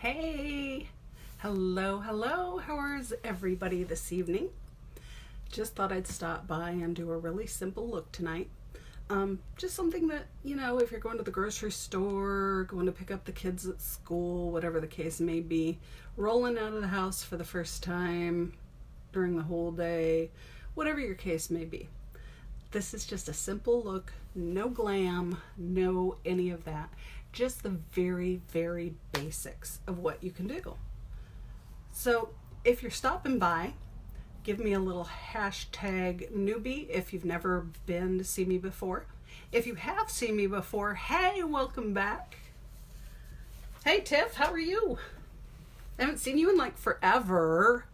Hey, hello, how is everybody this evening? Just thought I'd stop by and do a really simple look tonight. Just something that, if you're going to the grocery store, going to pick up the kids at school, whatever the case may be, rolling out of the house for the first time during the whole day, whatever your case may be. This is just a simple look, no glam, no any of that. Just the very, very basics of what you can do. So if you're stopping by, give me a little hashtag newbie if you've never been to see me before. If you have seen me before, hey, welcome back. Hey Tiff, how are you? I haven't seen you in like forever.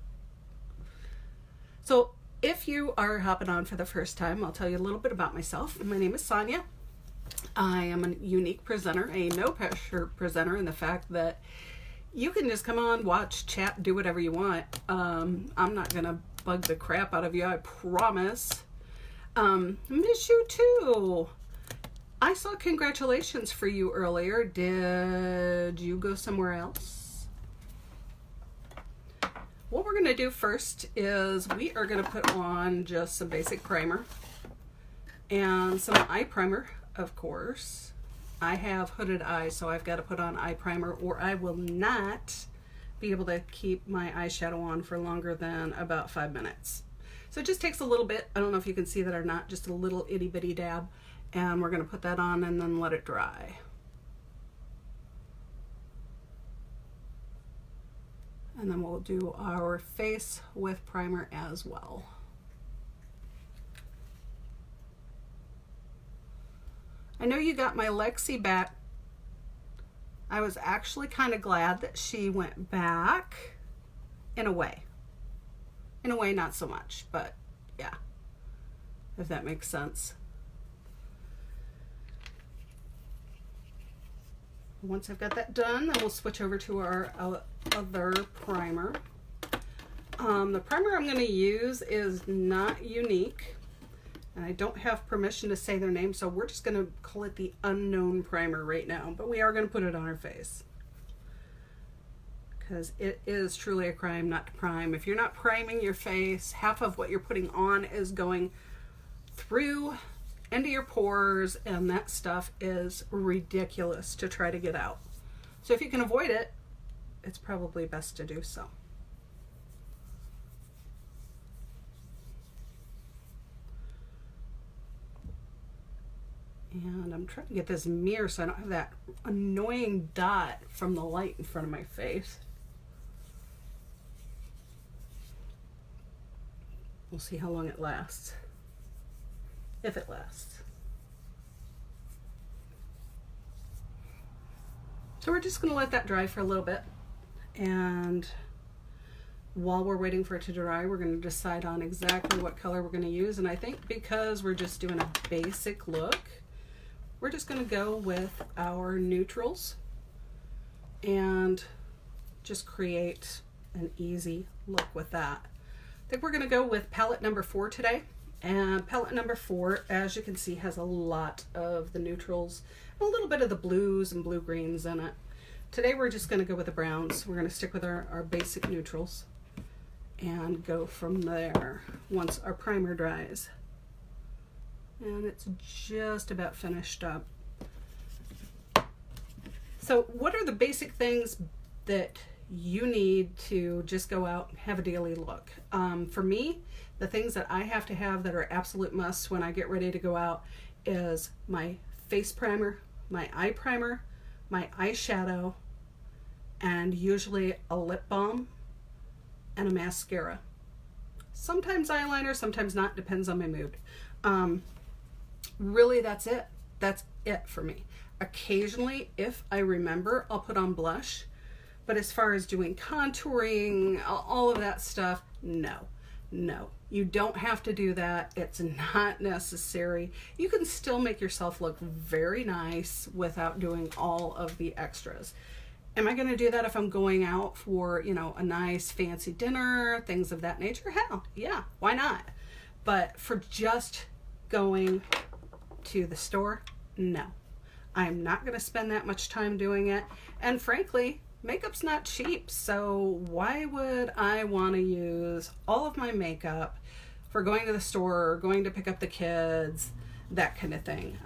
So if you are hopping on for the first time, I'll tell you a little bit about myself. My name is Sonia. I am a unique presenter, a no pressure presenter in the fact that you can just come on, watch, chat, do whatever you want. I'm not gonna bug the crap out of you, I promise. Miss you too. I saw congratulations for you earlier. Did you go somewhere else? What we're gonna do first is we are gonna put on just some basic primer and some eye primer. Of course, I have hooded eyes, so I've got to put on eye primer or I will not be able to keep my eyeshadow on for longer than about 5 minutes. So it just takes a little bit. I don't know if you can see that or not, just a little itty bitty dab. And we're going to put that on and then let it dry. And then we'll do our face with primer as well. I know you got my Lexi back. I was actually kind of glad that she went back in a way. In a way, not so much, but yeah, if that makes sense. Once I've got that done, then we'll switch over to our other primer. The primer I'm going to use is not Younique. And I don't have permission to say their name, so we're just going to call it the unknown primer right now. But we are going to put it on our face. Because it is truly a crime not to prime. If you're not priming your face, half of what you're putting on is going through into your pores, and that stuff is ridiculous to try to get out. So if you can avoid it, it's probably best to do so. And I'm trying to get this mirror so I don't have that annoying dot from the light in front of my face. We'll see how long it lasts. If it lasts. So we're just going to let that dry for a little bit. And while we're waiting for it to dry, we're going to decide on exactly what color we're going to use. And I think because we're just doing a basic look, we're just going to go with our neutrals and just create an easy look with that. I think we're going to go with palette number 4 today. And palette number 4, as you can see, has a lot of the neutrals, a little bit of the blues and blue greens in it. Today we're just going to go with the browns. We're going to stick with our basic neutrals and go from there once our primer dries. And it's just about finished up. So what are the basic things that you need to just go out and have a daily look? For me, the things that I have to have that are absolute musts when I get ready to go out is my face primer, my eye primer, my eyeshadow, and usually a lip balm and a mascara. Sometimes eyeliner, sometimes not, depends on my mood. Really, that's it. That's it for me. Occasionally, if I remember, I'll put on blush. But as far as doing contouring, all of that stuff, no. You don't have to do that. It's not necessary. You can still make yourself look very nice without doing all of the extras. Am I going to do that if I'm going out for, a nice fancy dinner, things of that nature? Hell, yeah, why not? But for just going to the store, no. I'm not going to spend that much time doing it. And frankly, makeup's not cheap, so why would I want to use all of my makeup for going to the store or going to pick up the kids, that kind of thing?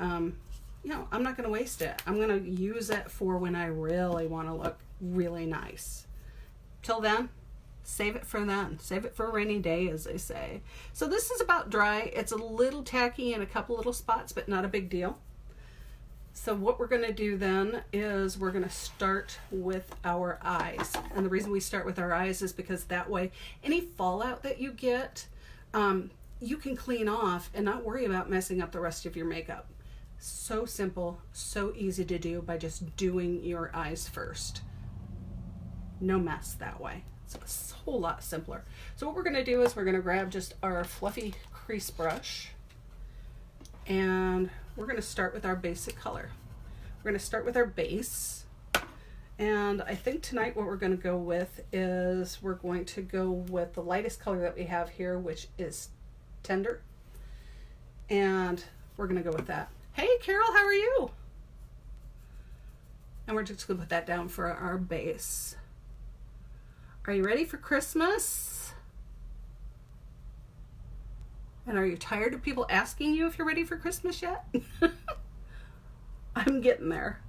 You know, I'm not going to waste it. I'm going to use it for when I really want to look really nice. Till then, save it for then. Save it for a rainy day, as they say. So this is about dry. It's a little tacky in a couple little spots, but not a big deal. So what we're going to do then is we're going to start with our eyes. And the reason we start with our eyes is because that way any fallout that you get, you can clean off and not worry about messing up the rest of your makeup. So simple, so easy to do by just doing your eyes first. No mess that way. It's a whole lot simpler. So what we're going to do is we're going to grab just our fluffy crease brush, and we're going to start with our basic color. We're going to start with our base, and I think tonight what we're going to go with is we're going to go with the lightest color that we have here, which is Tender, and we're going to go with that. Hey Carol, how are you? And we're just going to put that down for our base. Are you ready for Christmas? And are you tired of people asking you if you're ready for Christmas yet? I'm getting there.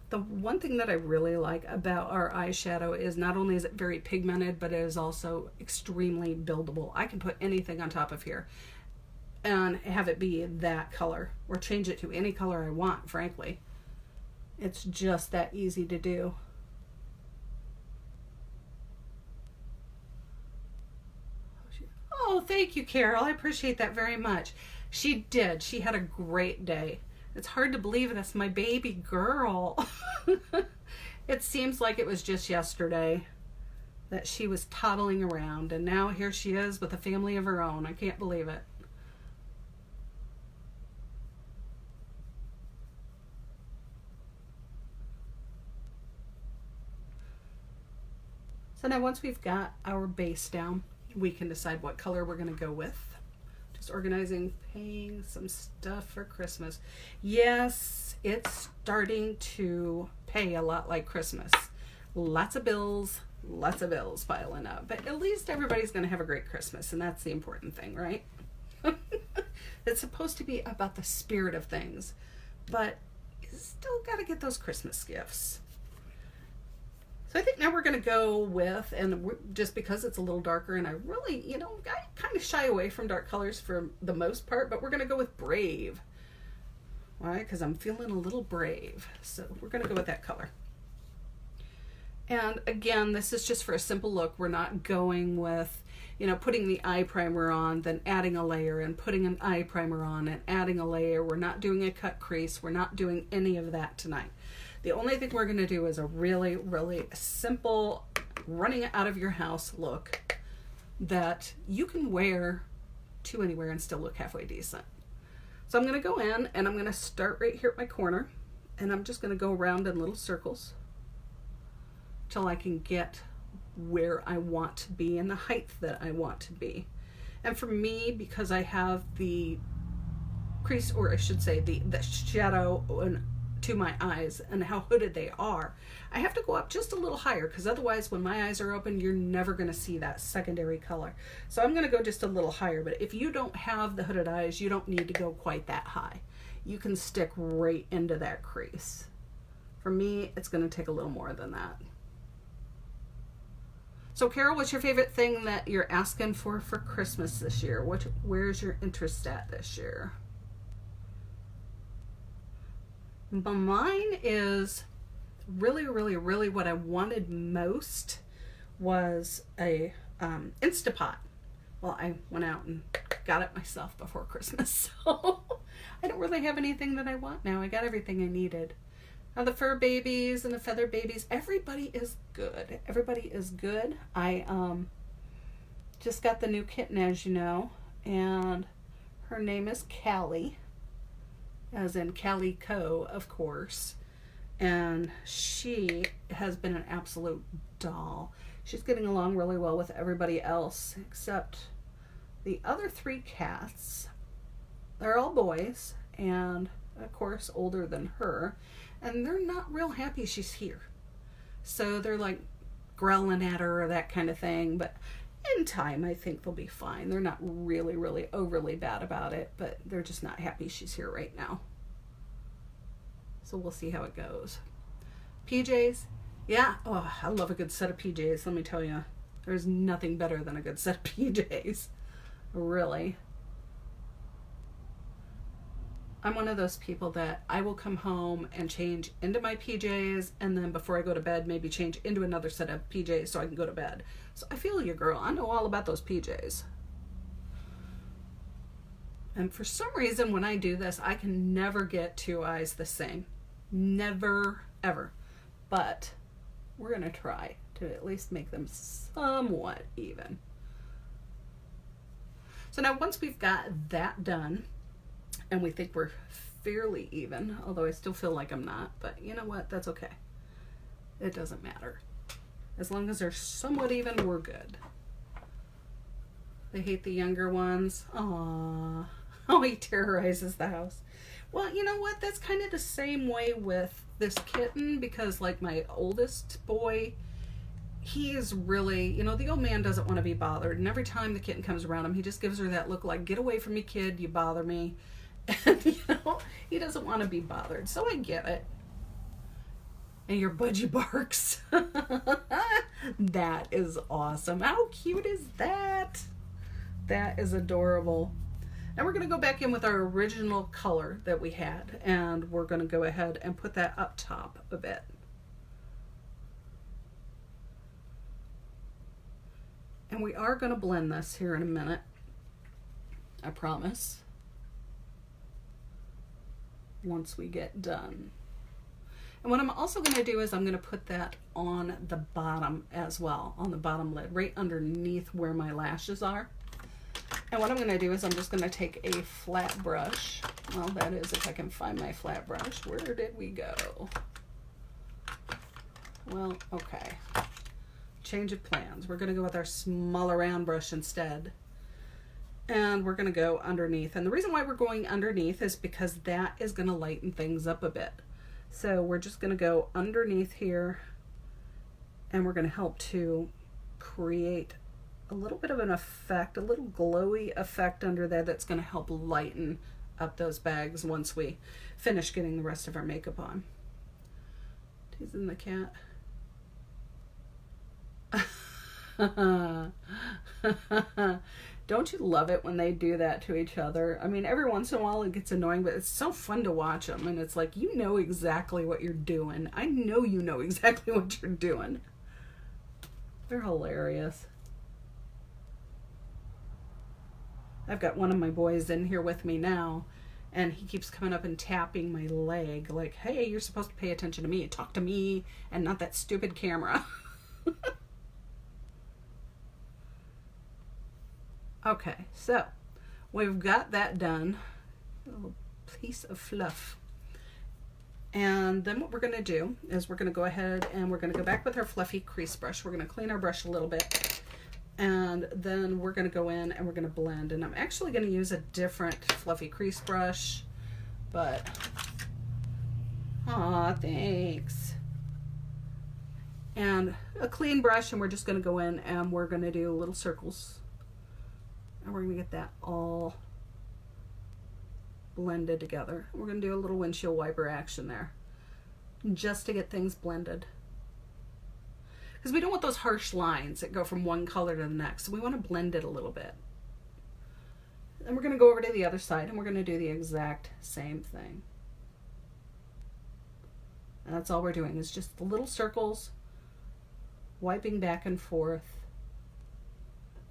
The one thing that I really like about our eyeshadow is not only is it very pigmented, but it is also extremely buildable. I can put anything on top of here and have it be that color, or change it to any color I want, frankly. It's just that easy to do. Oh, thank you, Carol. I appreciate that very much. She did. She had a great day. It's hard to believe that's my baby girl. It seems like it was just yesterday that she was toddling around, and now here she is with a family of her own. I can't believe it. So now once we've got our base down, we can decide what color we're going to go with. Just organizing, paying some stuff for Christmas. Yes, it's starting to pay a lot like Christmas. Lots of bills piling up. But at least everybody's going to have a great Christmas, and that's the important thing, right? It's supposed to be about the spirit of things, but you still got to get those Christmas gifts. So I think now we're going to go with, and just because it's a little darker, and I really, you know, I kind of shy away from dark colors for the most part, but we're going to go with Brave. Why? Because I'm feeling a little brave. So we're going to go with that color. And again, this is just for a simple look. We're not going with, you know, putting the eye primer on, then adding a layer, and putting an eye primer on and adding a layer. We're not doing a cut crease. We're not doing any of that tonight. The only thing we're going to do is a really, really simple running out of your house look that you can wear to anywhere and still look halfway decent. So I'm going to go in and I'm going to start right here at my corner, and I'm just going to go around in little circles till I can get where I want to be and the height that I want to be. And for me, because I have the crease, or I should say the shadow to my eyes and how hooded they are, I have to go up just a little higher, because otherwise when my eyes are open, you're never going to see that secondary color. So I'm going to go just a little higher, but if you don't have the hooded eyes, you don't need to go quite that high. You can stick right into that crease. For me, it's going to take a little more than that. So Carol, what's your favorite thing that you're asking for Christmas this year? Where's your interest at this year? But mine is really what I wanted most was a Instapot. Well, I went out and got it myself before Christmas, so I don't really have anything that I want now. I got everything I needed. Now the fur babies and the feather babies, everybody is good. Everybody is good. I just got the new kitten, as you know, and her name is Callie, as in Calico, of course. And she has been an absolute doll. She's getting along really well with everybody else, except The other 3 cats, they're all boys, and of course older than her, and they're not real happy she's here. So they're like growling at her or that kind of thing, but in time I think they'll be fine. They're not really overly bad about it, but they're just not happy she's here right now. So we'll see how it goes. PJs, yeah, oh, I love a good set of PJs, let me tell you. There's nothing better than a good set of PJs, really. I'm one of those people that I will come home and change into my PJs, and then before I go to bed, maybe change into another set of PJs so I can go to bed. So I feel you, girl. I know all about those PJs. And for some reason, when I do this, I can never get 2 eyes the same. Never, ever. But we're going to try to at least make them somewhat even. So now once we've got that done, and we think we're fairly even, although I still feel like I'm not, but you know what? That's okay. It doesn't matter. As long as they're somewhat even, we're good. They hate the younger ones. Aww. Oh, he terrorizes the house. Well, you know what? That's kind of the same way with this kitten, because like my oldest boy, he is really, you know, the old man doesn't want to be bothered. And every time the kitten comes around him, he just gives her that look like, get away from me, kid, you bother me. And, you know, he doesn't want to be bothered. So I get it. And your budgie barks. That is awesome. How cute is that? That is adorable. And we're going to go back in with our original color that we had. And we're going to go ahead and put that up top a bit. And we are going to blend this here in a minute. I promise. Once we get done. And what I'm also going to do is I'm going to put that on the bottom as well, on the bottom lid, right underneath where my lashes are. And what I'm going to do is I'm just going to take a flat brush. Well, that is if I can find my flat brush. Where did we go? Well, okay. Change of plans. We're going to go with our smaller round brush instead. And we're going to go underneath. And the reason why we're going underneath is because that is going to lighten things up a bit. So we're just going to go underneath here, and we're going to help to create a little bit of an effect, a little glowy effect under there that's going to help lighten up those bags once we finish getting the rest of our makeup on. Teasing the cat. Don't you love it when they do that to each other? I mean, every once in a while it gets annoying, but it's so fun to watch them. And it's like, you know exactly what you're doing. I know you know exactly what you're doing. They're hilarious. I've got one of my boys in here with me now, and he keeps coming up and tapping my leg like, hey, you're supposed to pay attention to me. Talk to me and not that stupid camera. Okay, so we've got that done. A little piece of fluff. And then what we're going to do is we're going to go ahead and we're going to go back with our fluffy crease brush. We're going to clean our brush a little bit. And then we're going to go in and we're going to blend. And I'm actually going to use a different fluffy crease brush. But, aw, thanks. And a clean brush, and we're just going to go in and we're going to do little circles. And we're going to get that all blended together. We're going to do a little windshield wiper action there just to get things blended. Because we don't want those harsh lines that go from one color to the next. So we want to blend it a little bit. And we're going to go over to the other side and we're going to do the exact same thing. And that's all we're doing is just the little circles, wiping back and forth,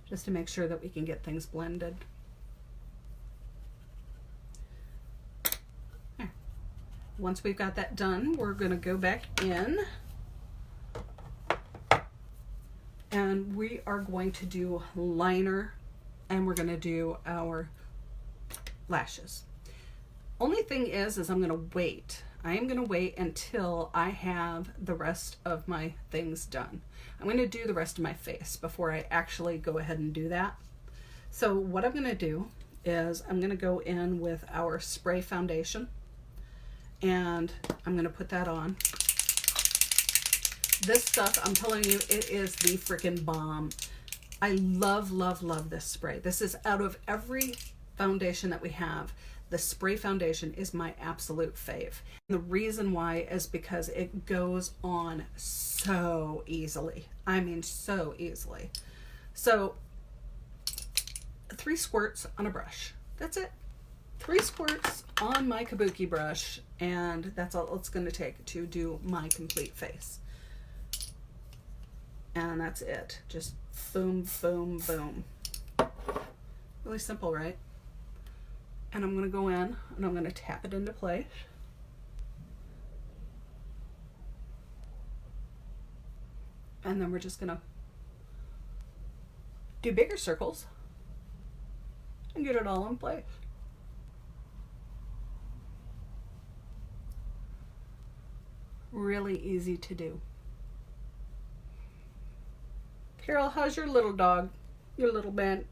just to make sure that we can get things blended. There. Once we've got that done, we're going to go back in and we are going to do liner and we're going to do our lashes. Only thing is I'm going to wait. I am going to wait until I have the rest of my things done. I'm going to do the rest of my face before I actually go ahead and do that. So what I'm going to do is I'm going to go in with our spray foundation, and I'm going to put that on. This stuff, I'm telling you, it is the freaking bomb. I love, love, love this spray. This is, out of every foundation that we have, the spray foundation is my absolute fave. And the reason why is because it goes on so easily. I mean, so easily. So 3 squirts on a brush. That's it. 3 squirts on my kabuki brush, and that's all it's going to take to do my complete face. And that's it. Just boom, boom, boom. Really simple, right? And I'm going to go in and I'm going to tap it into place. And then we're just going to do bigger circles and get it all in place. Really easy to do. Carol, how's your little dog? Your little man?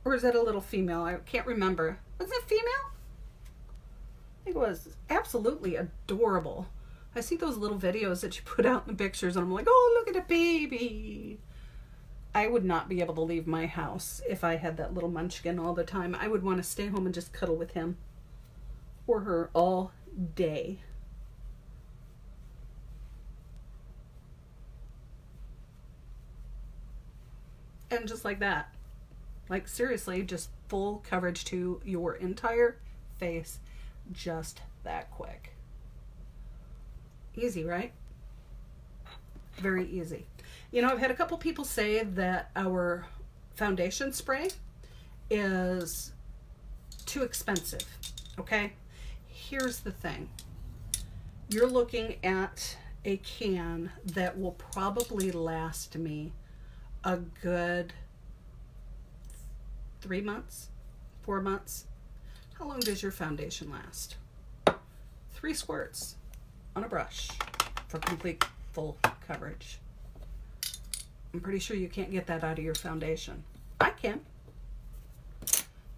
Or is that a little female? I can't remember. Was it female? I think it was. Absolutely adorable. I see those little videos that you put out in the pictures, and I'm like, oh, look at a baby. I would not be able to leave my house if I had that little munchkin all the time. I would want to stay home and just cuddle with him or her all day. And just like that, like seriously, just full coverage to your entire face, just that quick. Easy, right? Very easy. You know, I've had a couple people say that our foundation spray is too expensive. Okay, here's the thing. You're looking at a can that will probably last me a good 3 months, 4 months. How long does your foundation last? 3 squirts on a brush for complete full coverage. I'm pretty sure you can't get that out of your foundation. I can.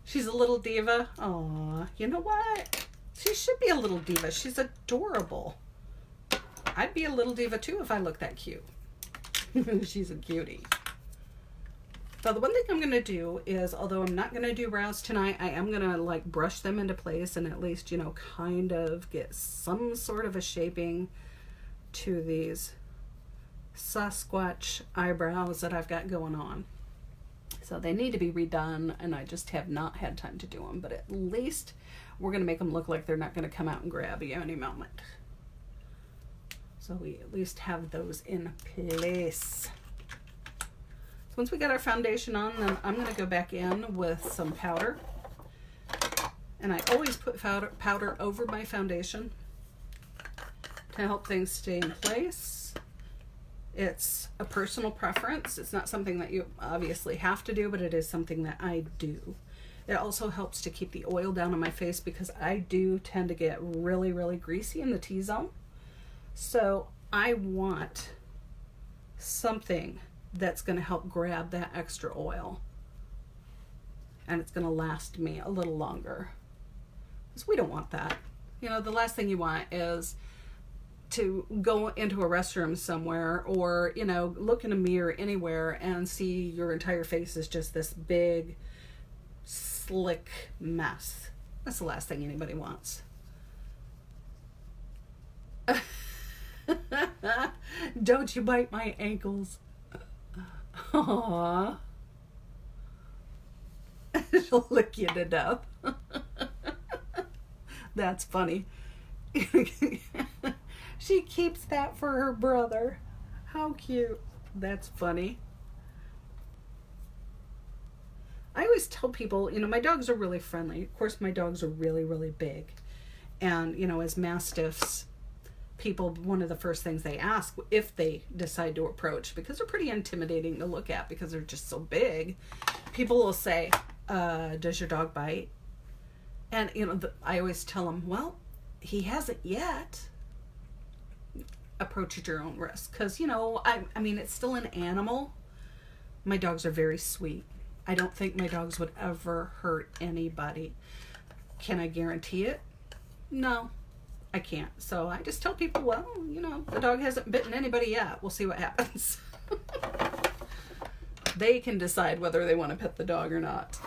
She's a little diva. Aw, you know what? She should be a little diva. She's adorable. I'd be a little diva too if I looked that cute. She's a cutie. So the one thing I'm going to do is, although I'm not going to do brows tonight, I am going to like brush them into place and at least, you know, kind of get some sort of a shaping to these Sasquatch eyebrows that I've got going on. So they need to be redone, and I just have not had time to do them, but at least we're going to make them look like they're not going to come out and grab you any moment. So we at least have those in place. Once we get our foundation on, then I'm going to go back in with some powder. And I always put powder over my foundation to help things stay in place. It's a personal preference. It's not something that you obviously have to do, but it is something that I do. It also helps to keep the oil down on my face because I do tend to get really, really greasy in the T-zone. So I want something that's going to help grab that extra oil, and it's going to last me a little longer, because we don't want that. You know, the last thing you want is to go into a restroom somewhere, or, you know, look in a mirror anywhere and see your entire face is just this big slick mess. That's the last thing anybody wants. Don't you bite my ankles. Aww. She'll lick you to death. That's funny. She keeps that for her brother. How cute. That's funny. I always tell people, you know, my dogs are really friendly. Of course, my dogs are really, really big. And, you know, as Mastiffs, people, one of the first things they ask if they decide to approach, because they're pretty intimidating to look at because they're just so big, people will say, does your dog bite? And, you know, I always tell them, well, he hasn't yet. Approach at your own risk. Because, you know, I mean, it's still an animal. My dogs are very sweet. I don't think my dogs would ever hurt anybody. Can I guarantee it? No, I can't. So I just tell people, well, you know, the dog hasn't bitten anybody yet. We'll see what happens. They can decide whether they want to pet the dog or not.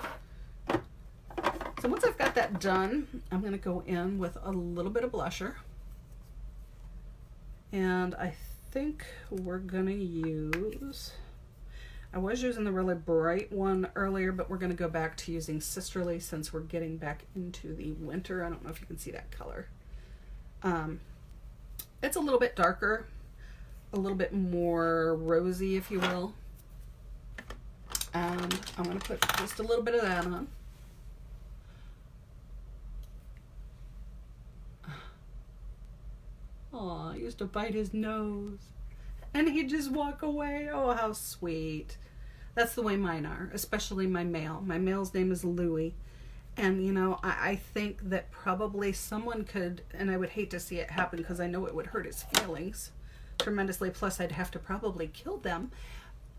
So once I've got that done, I'm going to go in with a little bit of blusher. And I think we're going to use, I was using the really bright one earlier, but we're going to go back to using Sisterly since we're getting back into the winter. I don't know if you can see that color. It's a little bit darker, a little bit more rosy, if you will. And I'm going to put just a little bit of that on. Aw, I used to bite his nose. And he'd just walk away. Oh, how sweet. That's the way mine are, especially my male. My male's name is Louie. And, you know, I think that probably someone could, and I would hate to see it happen because I know it would hurt his feelings tremendously. Plus, I'd have to probably kill them.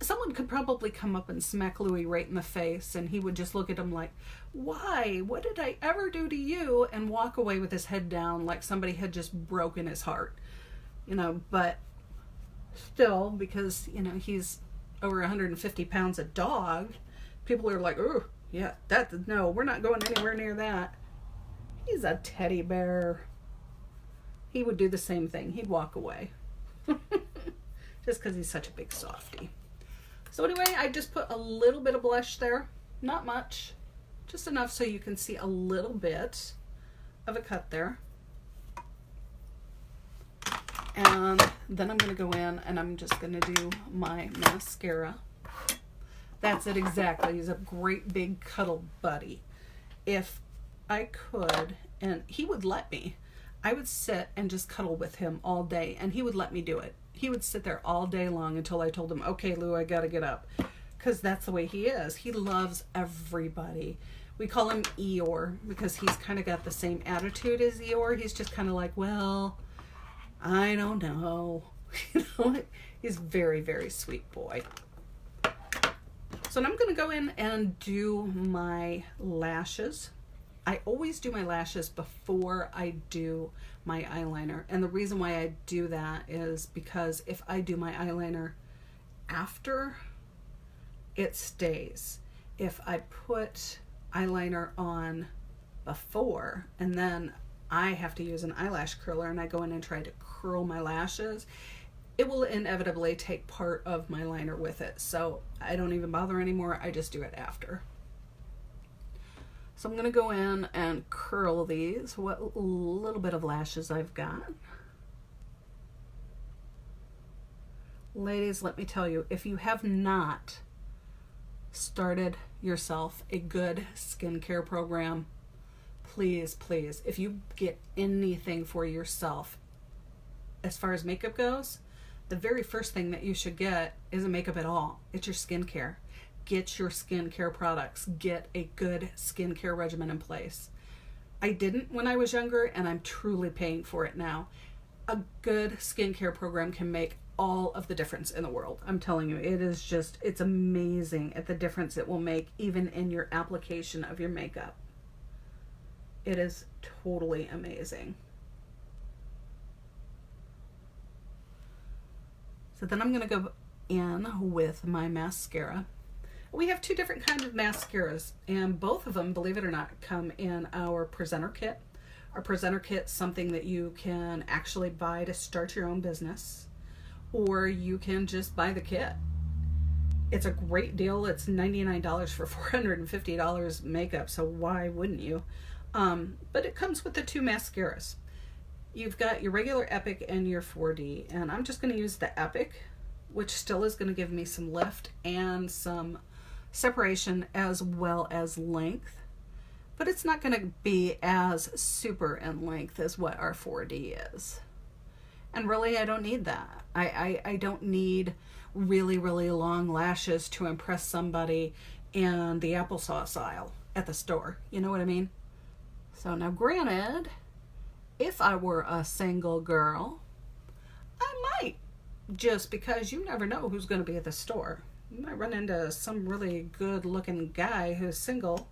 Someone could probably come up and smack Louie right in the face, and he would just look at him like, why? What did I ever do to you? And walk away with his head down like somebody had just broken his heart. You know, but still, because, you know, he's over 150 pounds a dog, people are like, oh, yeah, no, we're not going anywhere near that. He's a teddy bear. He would do the same thing. He'd walk away. Just because he's such a big softie. So anyway, I just put a little bit of blush there. Not much. Just enough so you can see a little bit of a cut there. And then I'm going to go in and I'm just going to do my mascara. That's it exactly. He's a great big cuddle buddy. If I could, and he would let me, I would sit and just cuddle with him all day, and he would let me do it. He would sit there all day long until I told him, okay, Lou, I got to get up. Because that's the way he is. He loves everybody. We call him Eeyore because he's kind of got the same attitude as Eeyore. He's just kind of like, well, I don't know. You know, he's a very, very sweet boy. So now I'm going to go in and do my lashes. I always do my lashes before I do my eyeliner. And the reason why I do that is because if I do my eyeliner after, it stays. If I put eyeliner on before and then I have to use an eyelash curler and I go in and try to curl my lashes, it will inevitably take part of my liner with it. So I don't even bother anymore. I just do it after. So I'm going to go in and curl these, what little bit of lashes I've got. Ladies, let me tell you, if you have not started yourself a good skincare program, please, please, if you get anything for yourself, as far as makeup goes, the very first thing that you should get isn't makeup at all. It's your skincare. Get your skincare products. Get a good skincare regimen in place. I didn't when I was younger, and I'm truly paying for it now. A good skincare program can make all of the difference in the world. I'm telling you, it is just, it's amazing at the difference it will make even in your application of your makeup. It is totally amazing. So then I'm going to go in with my mascara. We have two different kinds of mascaras, and both of them, believe it or not, come in our presenter kit. Our presenter kit's something that you can actually buy to start your own business, or you can just buy the kit. It's a great deal. It's $99 for $450 makeup, so why wouldn't you? But it comes with the two mascaras. You've got your regular Epic and your 4D, and I'm just going to use the Epic, which still is going to give me some lift and some separation as well as length, but it's not going to be as super in length as what our 4D is. And really, I don't need that. I don't need really, really long lashes to impress somebody in the applesauce aisle at the store. You know what I mean? So now granted, if I were a single girl, I might, just because you never know who's going to be at the store. You might run into some really good looking guy who's single,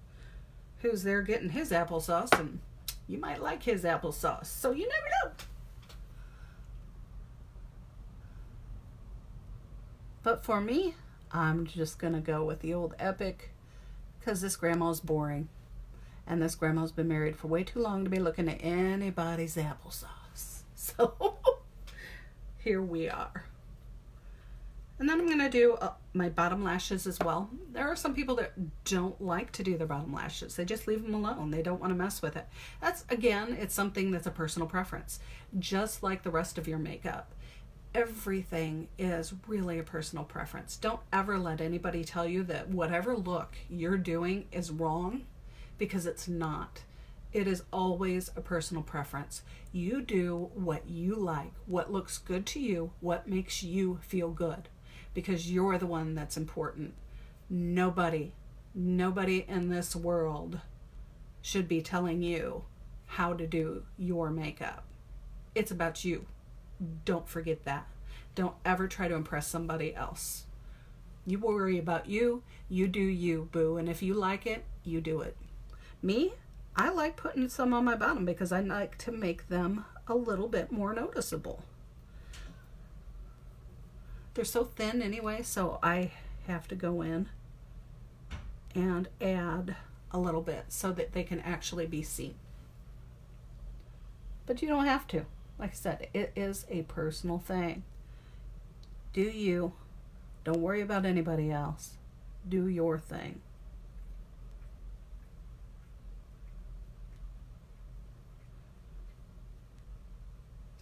who's there getting his applesauce, and you might like his applesauce. So you never know. But for me, I'm just going to go with the old Epic because this grandma's boring. And this grandma's been married for way too long to be looking at anybody's applesauce. So here we are. And then I'm going to do my bottom lashes as well. There are some people that don't like to do their bottom lashes. They just leave them alone. They don't want to mess with it. That's, again, it's something that's a personal preference. Just like the rest of your makeup. Everything is really a personal preference. Don't ever let anybody tell you that whatever look you're doing is wrong, because it's not. It is always a personal preference. You do what you like, what looks good to you, what makes you feel good, because you're the one that's important. Nobody in this world should be telling you how to do your makeup. It's about you. Don't forget that. Don't ever try to impress somebody else. You worry about you, you do you, boo. And if you like it, you do it. Me, I like putting some on my bottom because I like to make them a little bit more noticeable. They're so thin anyway, so I have to go in and add a little bit so that they can actually be seen. But you don't have to. Like I said, it is a personal thing. Do you. Don't worry about anybody else. Do your thing.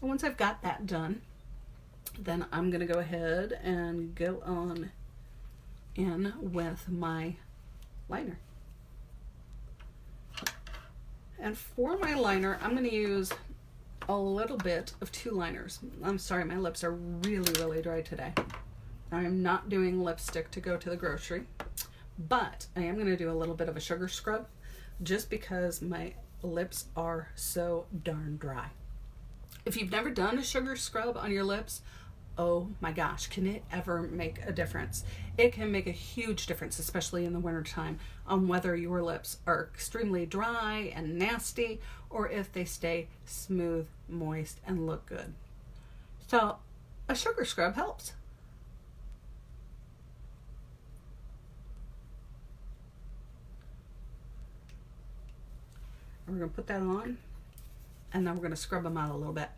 So once I've got that done, then I'm going to go ahead and go on in with my liner. And for my liner, I'm going to use a little bit of two liners. I'm sorry, my lips are really dry today. I'm not doing lipstick to go to the grocery, but I am going to do a little bit of a sugar scrub just because my lips are so darn dry. If you've never done a sugar scrub on your lips, oh my gosh, can it ever make a difference? It can make a huge difference, especially in the wintertime, on whether your lips are extremely dry and nasty or if they stay smooth, moist, and look good. So a sugar scrub helps. We're going to put that on, and then we're going to scrub them out a little bit.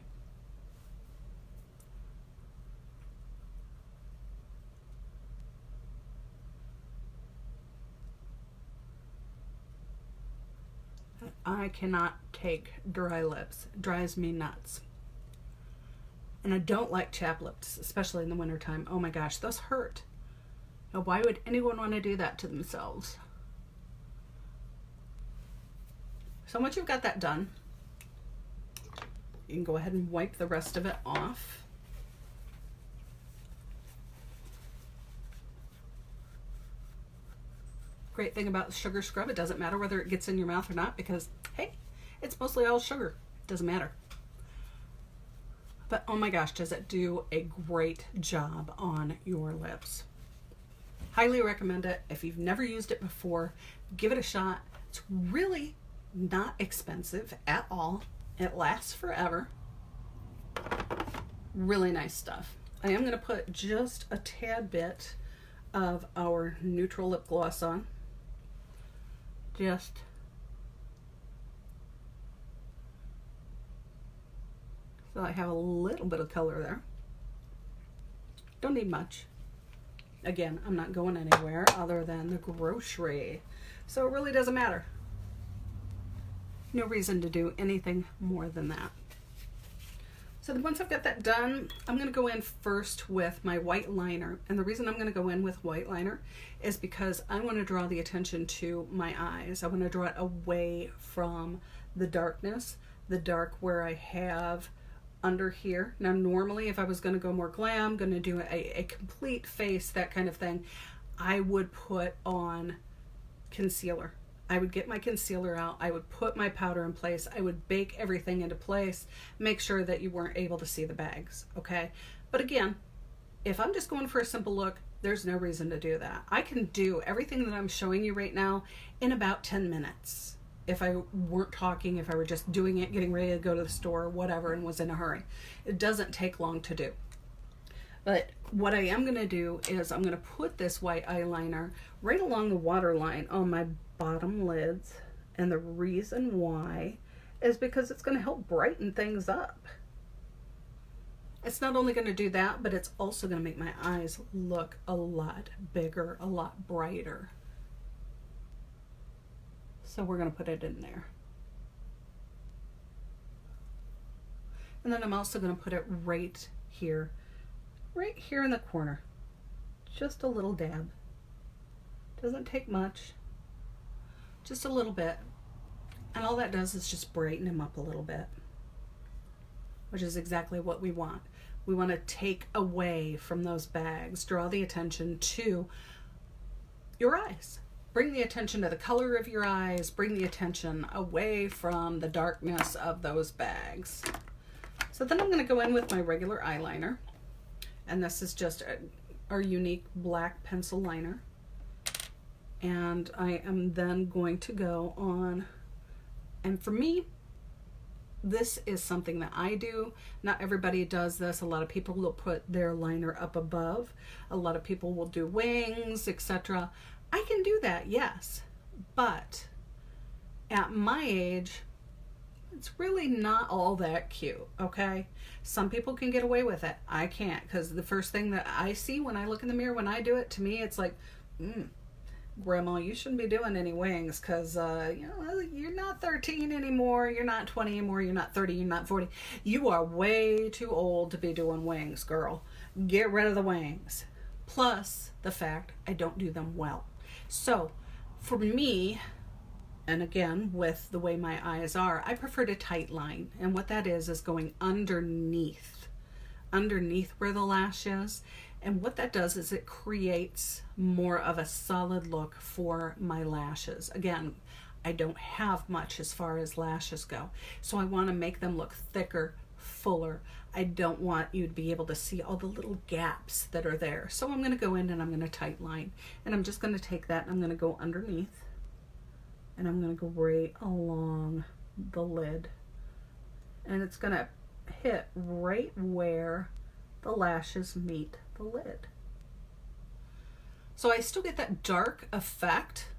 I cannot take dry lips. It drives me nuts. And I don't like chapped lips, especially in the wintertime. Oh my gosh, those hurt. Now, why would anyone want to do that to themselves? So once you've got that done, you can go ahead and wipe the rest of it off. Great thing about sugar scrub, it doesn't matter whether it gets in your mouth or not because, hey, it's mostly all sugar. It doesn't matter. But oh my gosh, does it do a great job on your lips. Highly recommend it. If you've never used it before, give it a shot. It's really not expensive at all. It lasts forever. Really nice stuff. I am going to put just a tad bit of our neutral lip gloss on. Just so I have a little bit of color there. Don't need much. Again, I'm not going anywhere other than the grocery, so it really doesn't matter. No reason to do anything more than that. So once I've got that done, I'm going to go in first with my white liner. And the reason I'm going to go in with white liner is because I want to draw the attention to my eyes. I want to draw it away from the darkness, the dark where I have under here. Now normally if I was going to go more glam, going to do a complete face, that kind of thing, I would put on concealer. I would get my concealer out, I would put my powder in place, I would bake everything into place, make sure that you weren't able to see the bags, okay? But again, if I'm just going for a simple look, There's no reason to do that. I can do everything that I'm showing you right now in about 10 minutes. If I weren't talking, if I were just doing it, getting ready to go to the store or whatever and was in a hurry. It doesn't take long to do. But what I am going to do is I'm going to put this white eyeliner right along the waterline on my bottom lids. And the reason why is because it's going to help brighten things up. It's not only going to do that, but it's also going to make my eyes look a lot bigger, a lot brighter. So we're going to put it in there. And then I'm also going to put it right here in the corner. Just a little dab. Doesn't take much. Just a little bit. And all that does is just brighten him up a little bit, which is exactly what we want. We want to take away from those bags, draw the attention to your eyes. Bring the attention to the color of your eyes, bring the attention away from the darkness of those bags. So then I'm going to go in with my regular eyeliner, and this is just our Younique black pencil liner. And I am then going to go on, and for me, this is something that I do. Not everybody does this. A lot of people will put their liner up above. A lot of people will do wings, etc. I can do that, yes. But at my age, it's really not all that cute, okay? Some people can get away with it. I can't, because the first thing that I see when I look in the mirror, when I do it, to me, it's like, Grandma, you shouldn't be doing any wings, because you're not 13 anymore, you're not 20 anymore, you're not 30, you're not 40. You are way too old to be doing wings, girl. Get rid of the wings. Plus the fact I don't do them well. So for me, and again, with the way my eyes are, I prefer to tight line. And what that is going underneath where the lash is. And what that does is it creates more of a solid look for my lashes. Again, I don't have much as far as lashes go. So I want to make them look thicker, fuller. I don't want you to be able to see all the little gaps that are there. So I'm going to go in and I'm going to tight line. And I'm just going to take that and I'm going to go underneath. And I'm going to go right along the lid. And it's going to hit right where the lashes meet the lid. So I still get that dark effect,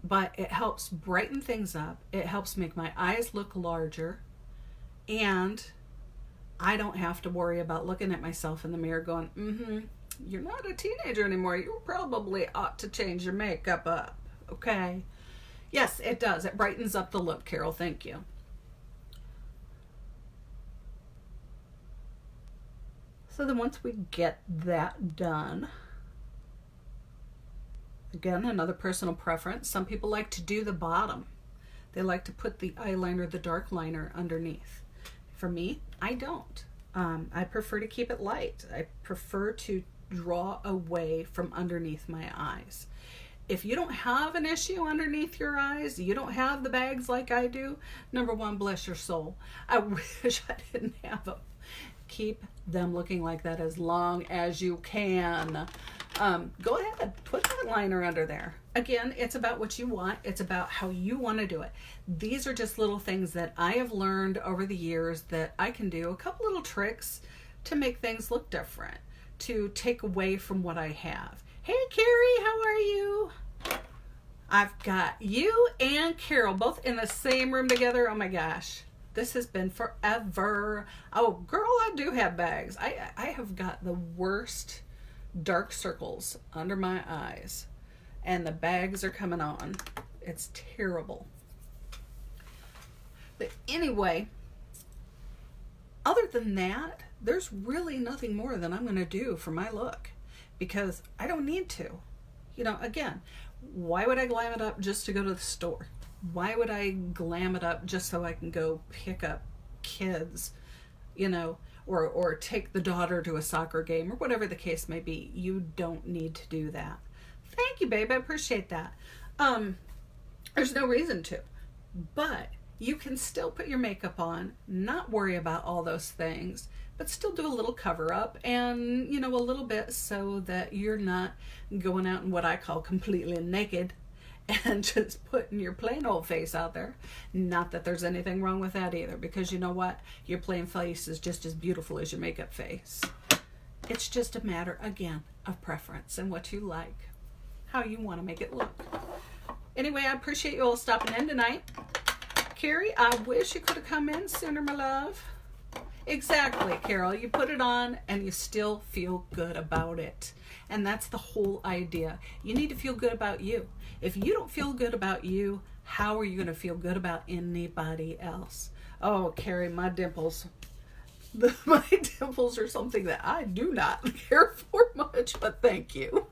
but it helps brighten things up. It helps make my eyes look larger, and I don't have to worry about looking at myself in the mirror going, you're not a teenager anymore. You probably ought to change your makeup up, okay? Yes, it does. It brightens up the look, Carol. Thank you. So then once we get that done, again, another personal preference. Some people like to do the bottom. They like to put the eyeliner, the dark liner, underneath. For me, I don't. I prefer to keep it light. I prefer to draw away from underneath my eyes. If you don't have an issue underneath your eyes, you don't have the bags like I do, number one, bless your soul. I wish I didn't have them. Keep them looking like that as long as you can. Go ahead, put that liner under there. Again, it's about what you want. It's about how you want to do it. These are just little things that I have learned over the years that I can do. A couple little tricks to make things look different, to take away from what I have. Hey, Carrie, how are you? I've got you and Carol both in the same room together. Oh my gosh. This has been forever. Oh, girl, I do have bags. I have got the worst dark circles under my eyes, and the bags are coming on. It's terrible. But anyway, other than that, there's really nothing more that I'm going to do for my look, because I don't need to. You know, again, why would I glam it up just to go to the store? Why would I glam it up just so I can go pick up kids, you know, or take the daughter to a soccer game or whatever the case may be? You don't need to do that. Thank you, babe. I appreciate that. There's no reason to. But you can still put your makeup on, not worry about all those things, but still do a little cover up and, you know, a little bit so that you're not going out in what I call completely naked and just putting your plain old face out there. Not that there's anything wrong with that either, because you know what? Your plain face is just as beautiful as your makeup face. It's just a matter, again, of preference and what you like, how you want to make it look. Anyway, I appreciate you all stopping in tonight. Carrie, I wish you could have come in sooner, my love. Exactly, Carol. You put it on and you still feel good about it. And that's the whole idea. You need to feel good about you. If you don't feel good about you, how are you going to feel good about anybody else? Oh, Carrie, my dimples. My dimples are something that I do not care for much, but thank you.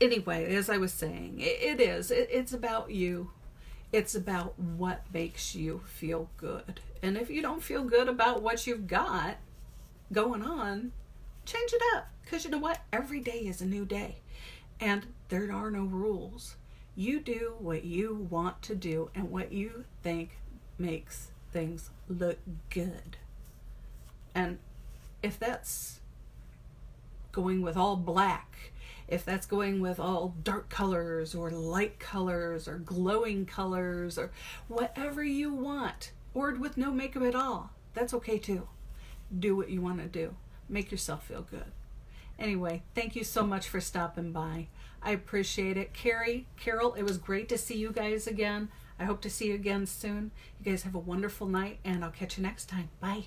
Anyway, as I was saying, it's about you. It's about what makes you feel good. And if you don't feel good about what you've got going on, change it up. Because you know what? Every day is a new day. And there are no rules. You do what you want to do and what you think makes things look good. And if that's going with all black, if that's going with all dark colors or light colors or glowing colors or whatever you want, or with no makeup at all, that's okay too. Do what you want to do. Make yourself feel good. Anyway, thank you so much for stopping by. I appreciate it. Carrie, Carol, it was great to see you guys again. I hope to see you again soon. You guys have a wonderful night, and I'll catch you next time. Bye.